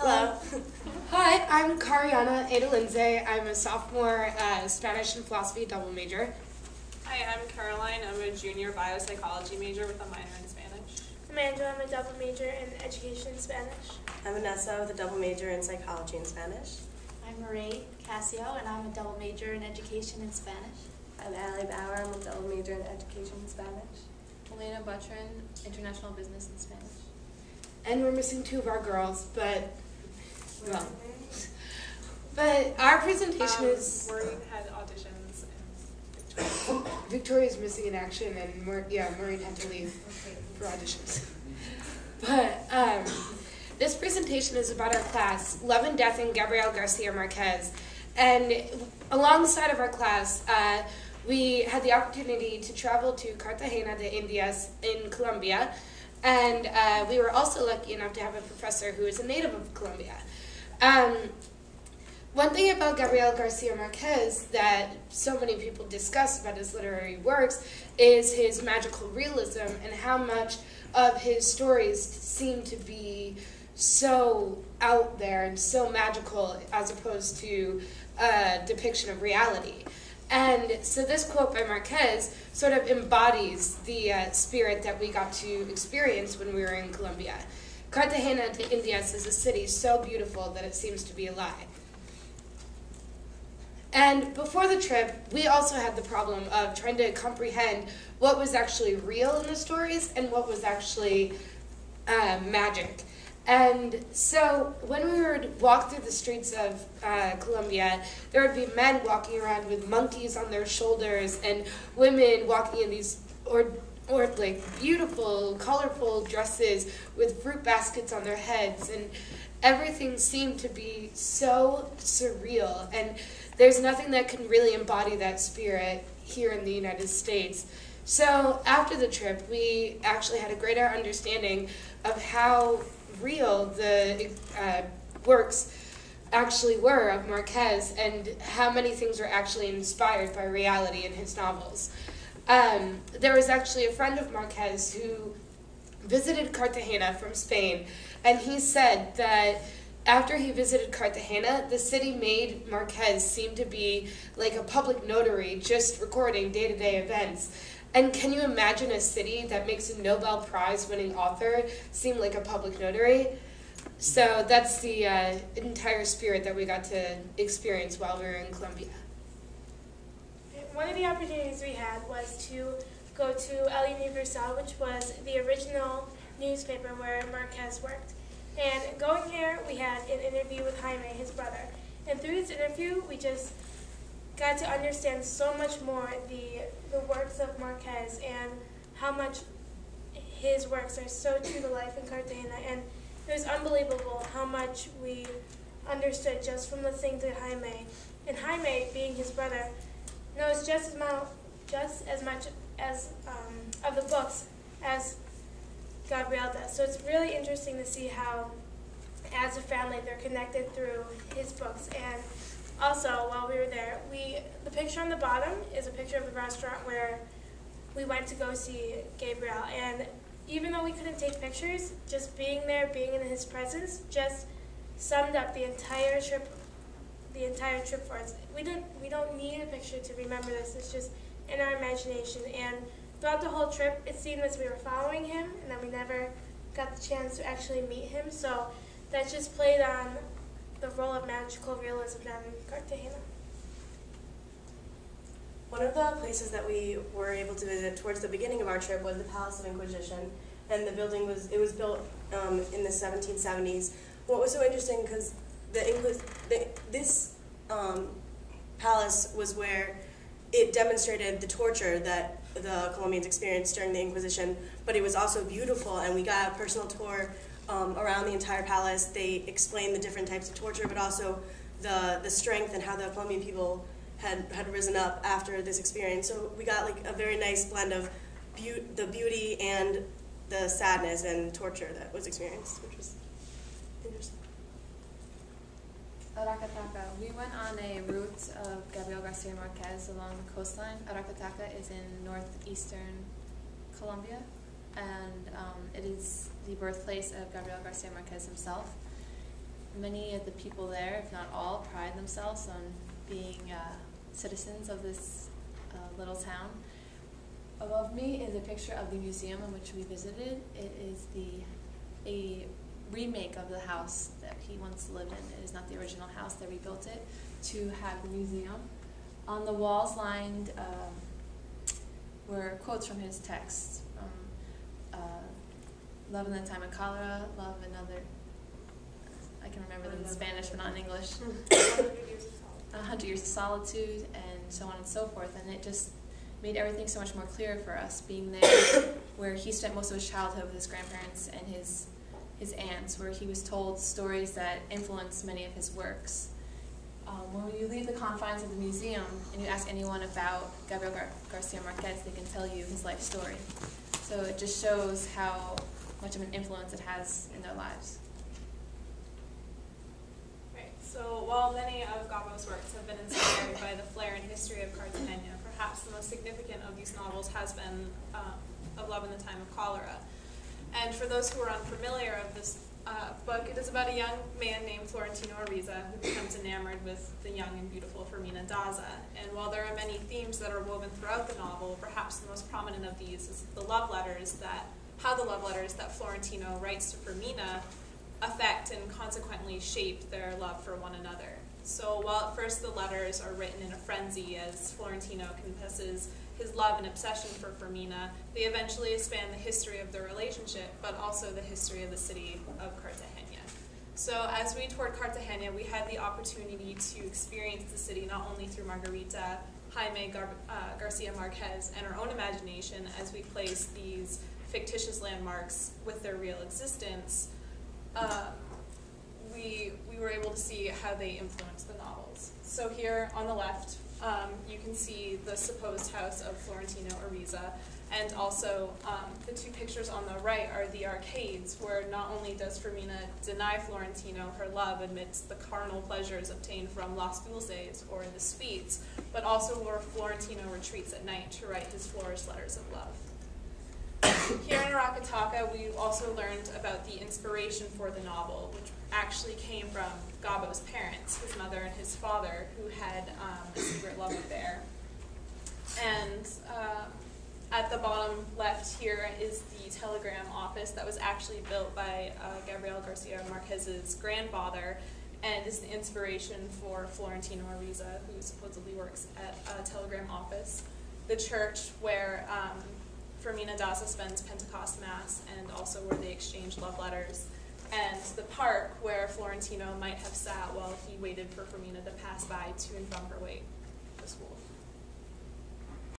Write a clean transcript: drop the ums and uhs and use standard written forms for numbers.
Hello. Hi, I'm Cariana Adelinze. I'm a sophomore Spanish and philosophy double major. Hi, I'm Caroline. I'm a junior biopsychology major with a minor in Spanish. I'm Angela. I'm a double major in education and Spanish. I'm Vanessa with a double major in psychology and Spanish. I'm Marie Cassio, and I'm a double major in education and Spanish. I'm Allie Bauer. I'm a double major in education and Spanish. Elena Butrin, international business and Spanish. And we're missing two of our girls, but our presentation is... Maureen had auditions and Victoria's missing in action, and Maureen had to leave for auditions. But this presentation is about our class, Love and Death in Gabriel Garcia Marquez. And alongside of our class, we had the opportunity to travel to Cartagena de Indias in Colombia. And we were also lucky enough to have a professor who is a native of Colombia. One thing about Gabriel Garcia Marquez that so many people discuss about his literary works is his magical realism and how much of his stories seem to be so out there and so magical as opposed to a depiction of reality. And so this quote by Marquez sort of embodies the spirit that we got to experience when we were in Colombia. Cartagena de Indias is a city so beautiful that it seems to be alive. And before the trip, we also had the problem of trying to comprehend what was actually real in the stories and what was actually magic. And so when we would walk through the streets of Colombia, there would be men walking around with monkeys on their shoulders and women walking in these or like beautiful, colorful dresses with fruit baskets on their heads, and everything seemed to be so surreal. And there's nothing that can really embody that spirit here in the United States. So after the trip, we actually had a greater understanding of how real the works actually were of Marquez and how many things were actually inspired by reality in his novels. There was actually a friend of Marquez who visited Cartagena from Spain, and he said that after he visited Cartagena, the city made Marquez seem to be like a public notary just recording day-to-day events. And can you imagine a city that makes a Nobel Prize winning author seem like a public notary? So that's the entire spirit that we got to experience while we were in Colombia. One of the opportunities we had was to go to El Universal, which was the original newspaper where Marquez worked. And going here, we had an interview with Jaime, his brother. And through this interview, we just got to understand so much more the works of Marquez and how much his works are so true to life in Cartagena. And it was unbelievable how much we understood just from listening to Jaime. And Jaime, being his brother, knows just as much as of the books as Gabriel does. So it's really interesting to see how, as a family, they're connected through his books. And also, while we were there, the picture on the bottom is a picture of the restaurant where we went to go see Gabriel. And even though we couldn't take pictures, just being there, being in his presence, just summed up the entire trip for us. We don't need a picture to remember this. It's just in our imagination. And throughout the whole trip, it seemed as we were following him, and that we never got the chance to actually meet him. So that just played on the role of magical realism down in Cartagena. One of the places that we were able to visit towards the beginning of our trip was the Palace of Inquisition, and the building was built in the 1770s. What was so interesting because this palace was where it demonstrated the torture that the Colombians experienced during the Inquisition, but it was also beautiful, and we got a personal tour around the entire palace. They explained the different types of torture, but also the strength and how the Colombian people had risen up after this experience. So we got like a very nice blend of the beauty and the sadness and torture that was experienced, which was interesting. Aracataca. We went on a route of Gabriel Garcia Marquez along the coastline. Aracataca is in northeastern Colombia, and it is the birthplace of Gabriel Garcia Marquez himself. many of the people there, if not all, pride themselves on being citizens of this little town. Above me is a picture of the museum in which we visited. It is a remake of the house that he once lived in. It is not the original house. They rebuilt it to have the museum. On the walls lined were quotes from his texts, from Love in the Time of Cholera, Love Another, I can remember them in Spanish but not in English, 100 Years of Solitude, and so on and so forth. And it just made everything so much more clear for us, being there where he spent most of his childhood with his grandparents and his aunts, where he was told stories that influenced many of his works. When you leave the confines of the museum and you ask anyone about Gabriel Garcia Marquez, they can tell you his life story. So it just shows how much of an influence it has in their lives. Right. So while many of Gabo's works have been inspired by the flair and history of Cartagena, perhaps the most significant of these novels has been Of Love in the Time of Cholera. And for those who are unfamiliar of this book, it is about a young man named Florentino Ariza who becomes enamored with the young and beautiful Fermina Daza. And while there are many themes that are woven throughout the novel, perhaps the most prominent of these is how the love letters that Florentino writes to Fermina affect and consequently shape their love for one another. So while at first the letters are written in a frenzy as Florentino confesses his love and obsession for Fermina, they eventually span the history of their relationship, but also the history of the city of Cartagena. So as we toured Cartagena, we had the opportunity to experience the city not only through Margarita, Jaime Garcia Marquez, and our own imagination as we placed these fictitious landmarks with their real existence. We were able to see how they influenced the novels. So here on the left, you can see the supposed house of Florentino Ariza, and also the two pictures on the right are the arcades, where not only does Fermina deny Florentino her love amidst the carnal pleasures obtained from Las Dulces, or the sweets, but also where Florentino retreats at night to write his flourish letters of love. Here in Aracataca, we also learned about the inspiration for the novel, which actually came from Gabo's parents, his mother and his father, who had a secret love affair. And at the bottom left here is the telegram office that was actually built by Gabriel Garcia Marquez's grandfather, and is the inspiration for Florentino Ariza, who supposedly works at a telegram office. The church where Fermina Daza spends Pentecost Mass, and also where they exchange love letters, and the park where Florentino might have sat while he waited for Fermina to pass by to and from her